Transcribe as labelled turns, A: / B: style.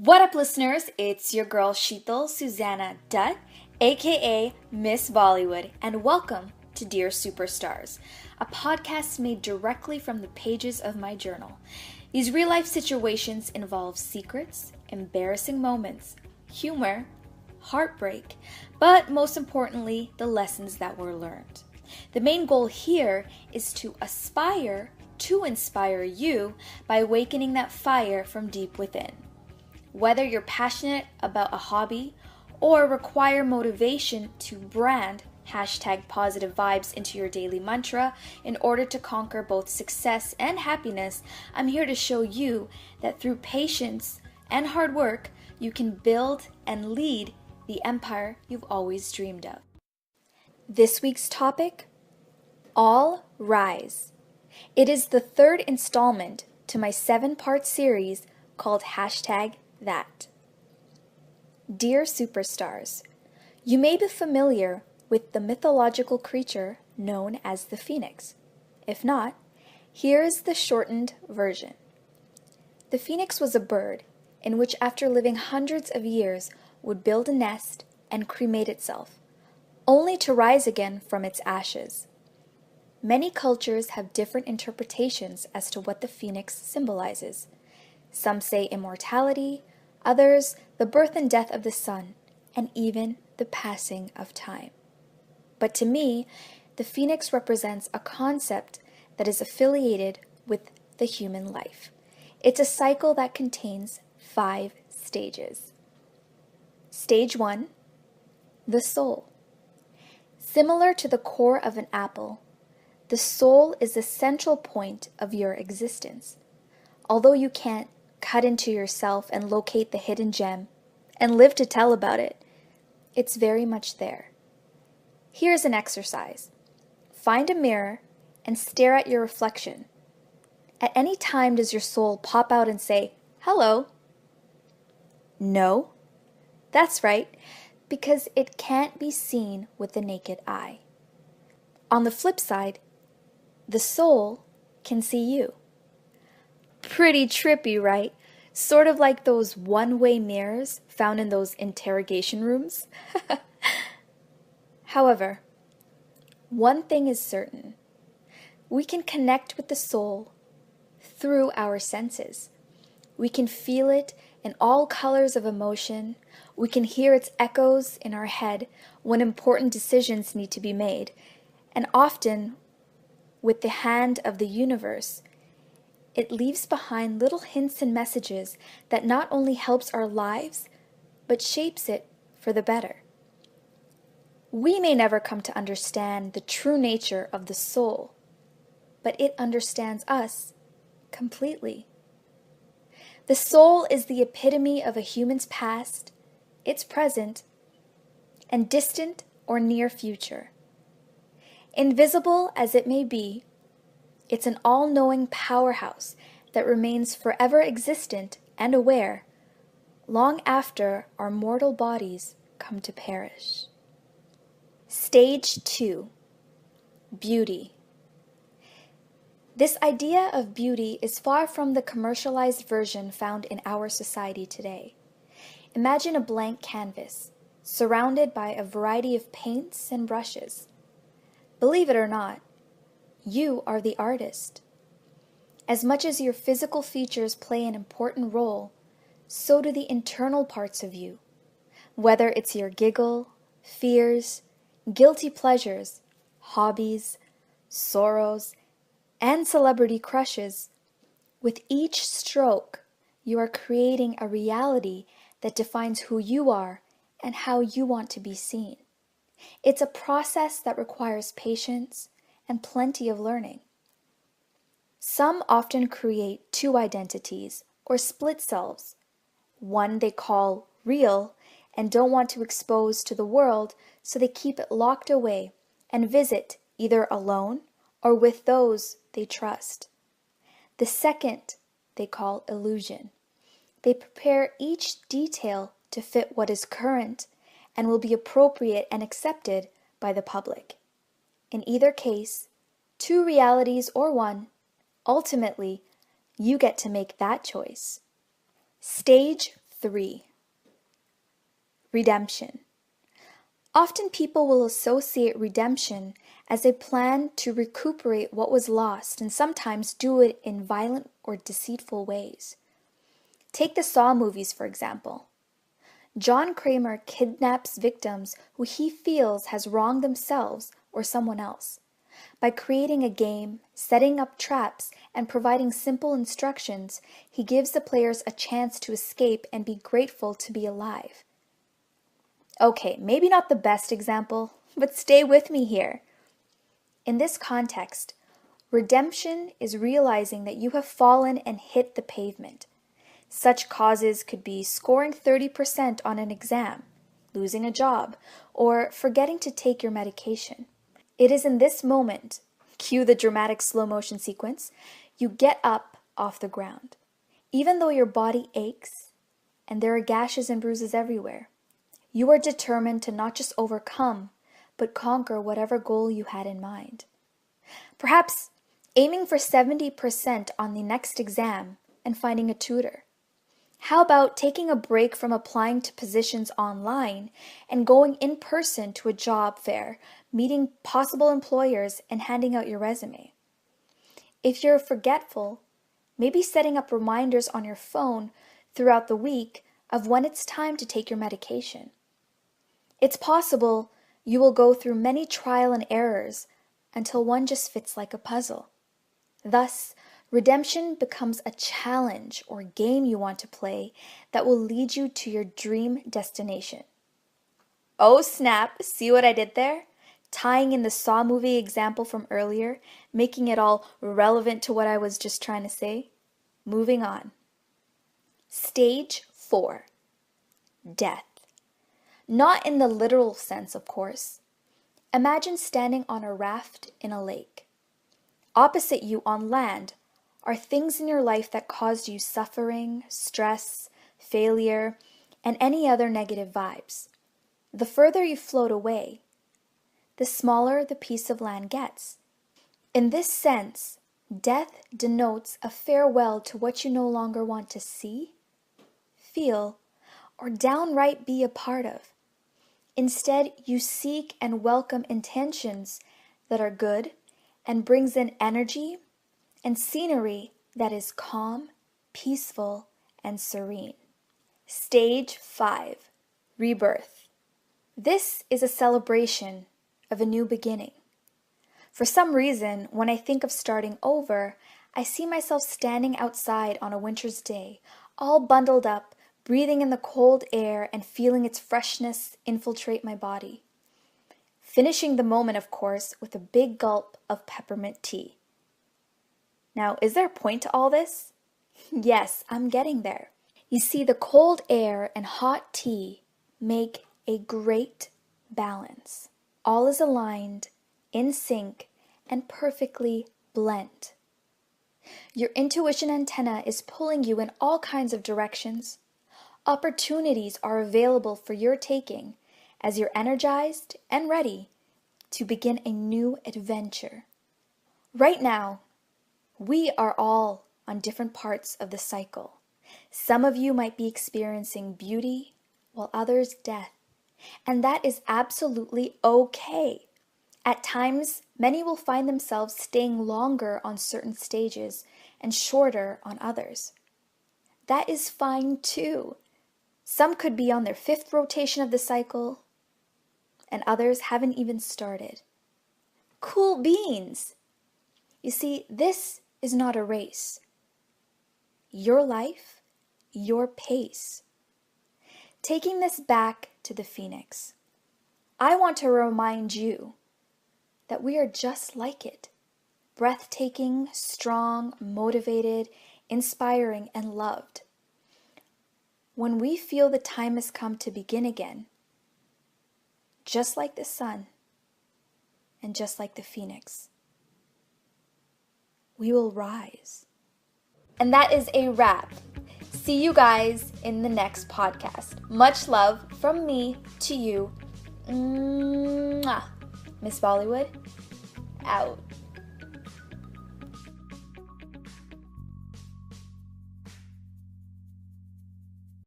A: What up, listeners? It's your girl Suzanna Dutt, aka Miss Bollywood, and welcome to Dear Superstars, a podcast made directly from the pages of my journal. These real life situations involve secrets, embarrassing moments, humor, heartbreak, but most importantly, the lessons that were learned. The main goal here is to aspire to inspire you by awakening that fire from deep within. Whether you're passionate about a hobby or require motivation to brand #positive vibes into your daily mantra in order to conquer both success and happiness, I'm here to show you that through patience and hard work, you can build and lead the empire you've always dreamed of. This week's topic, All Rise. It is the third installment to my 7-part series called #that. Dear Superstars, you may be familiar with the mythological creature known as the phoenix. If not, here is the shortened version. The phoenix was a bird in which, after living hundreds of years, would build a nest and cremate itself, only to rise again from its ashes. Many cultures have different interpretations as to what the phoenix symbolizes. Some say immortality, others the birth and death of the sun, and even the passing of time. But to me, the phoenix represents a concept that is affiliated with the human life. It's a cycle that contains 5 stages. Stage 1, the soul. Similar to the core of an apple, the soul is the central point of your existence. Although you can't cut into yourself and locate the hidden gem and live to tell about it, it's very much there. Here's an exercise. Find a mirror and stare at your reflection. At any time does your soul pop out and say, "Hello"? No? That's right, because it can't be seen with the naked eye. On the flip side, the soul can see you. Pretty trippy, right? Sort of like those one-way mirrors found in those interrogation rooms. However, one thing is certain. We can connect with the soul through our senses. We can feel it in all colors of emotion. We can hear its echoes in our head when important decisions need to be made. And often, with the hand of the universe, it leaves behind little hints and messages that not only helps our lives, but shapes it for the better. We may never come to understand the true nature of the soul, but it understands us completely. The soul is the epitome of a human's past, its present, and distant or near future. Invisible as it may be, it's an all-knowing powerhouse that remains forever existent and aware, long after our mortal bodies come to perish. Stage 2, beauty. This idea of beauty is far from the commercialized version found in our society today. Imagine a blank canvas, surrounded by a variety of paints and brushes. Believe it or not, you are the artist. As much as your physical features play an important role, so do the internal parts of you. Whether it's your giggle, fears, guilty pleasures, hobbies, sorrows, and celebrity crushes, with each stroke, you are creating a reality that defines who you are and how you want to be seen. It's a process that requires patience and plenty of learning. Some often create 2 identities or split selves. One they call real and don't want to expose to the world, so they keep it locked away and visit either alone or with those they trust. The second they call illusion. They prepare each detail to fit what is current and will be appropriate and accepted by the public. In either case, 2 realities or one, ultimately, you get to make that choice. Stage 3. Redemption. Often people will associate redemption as a plan to recuperate what was lost and sometimes do it in violent or deceitful ways. Take the Saw movies, for example. John Kramer kidnaps victims who he feels has wronged themselves or someone else. By creating a game, setting up traps, and providing simple instructions, he gives the players a chance to escape and be grateful to be alive. Okay, maybe not the best example, but stay with me here. In this context, redemption is realizing that you have fallen and hit the pavement. Such causes could be scoring 30% on an exam, losing a job, or forgetting to take your medication. It is in this moment, cue the dramatic slow motion sequence, you get up off the ground. Even though your body aches and there are gashes and bruises everywhere, you are determined to not just overcome, but conquer whatever goal you had in mind. Perhaps aiming for 70% on the next exam and finding a tutor. How about taking a break from applying to positions online and going in person to a job fair, meeting possible employers, and handing out your resume? If you're forgetful, maybe setting up reminders on your phone throughout the week of when it's time to take your medication. It's possible you will go through many trial and errors until one just fits like a puzzle. Thus, redemption becomes a challenge or game you want to play that will lead you to your dream destination. Oh snap, see what I did there? Tying in the Saw movie example from earlier, making it all relevant to what I was just trying to say. Moving on. Stage 4. Death. Not in the literal sense, of course. Imagine standing on a raft in a lake. Opposite you on land are things in your life that caused you suffering, stress, failure, and any other negative vibes. The further you float away, the smaller the piece of land gets. In this sense, death denotes a farewell to what you no longer want to see, feel, or downright be a part of. Instead, you seek and welcome intentions that are good and brings in energy and scenery that is calm, peaceful, and serene. Stage 5. Rebirth. This is a celebration of a new beginning. For some reason, when I think of starting over, I see myself standing outside on a winter's day, all bundled up, breathing in the cold air and feeling its freshness infiltrate my body. Finishing the moment, of course, with a big gulp of peppermint tea. Now, is there a point to all this? Yes, I'm getting there. You see, the cold air and hot tea make a great balance. All is aligned, in sync, and perfectly blent. Your intuition antenna is pulling you in all kinds of directions. Opportunities are available for your taking as you're energized and ready to begin a new adventure. Right now, we are all on different parts of the cycle. Some of you might be experiencing beauty, while others death. And that is absolutely okay. At times, many will find themselves staying longer on certain stages and shorter on others. That is fine too. Some could be on their 5th rotation of the cycle, and others haven't even started. Cool beans! You see, this is not a race. Your life, your pace. Taking this back to the Phoenix, I want to remind you that we are just like it. Breathtaking, strong, motivated, inspiring, and loved. When we feel the time has come to begin again, just like the sun and just like the phoenix, we will rise. And that is a wrap. See you guys in the next podcast. Much love from me to you. Mwah. Miss Bollywood, out.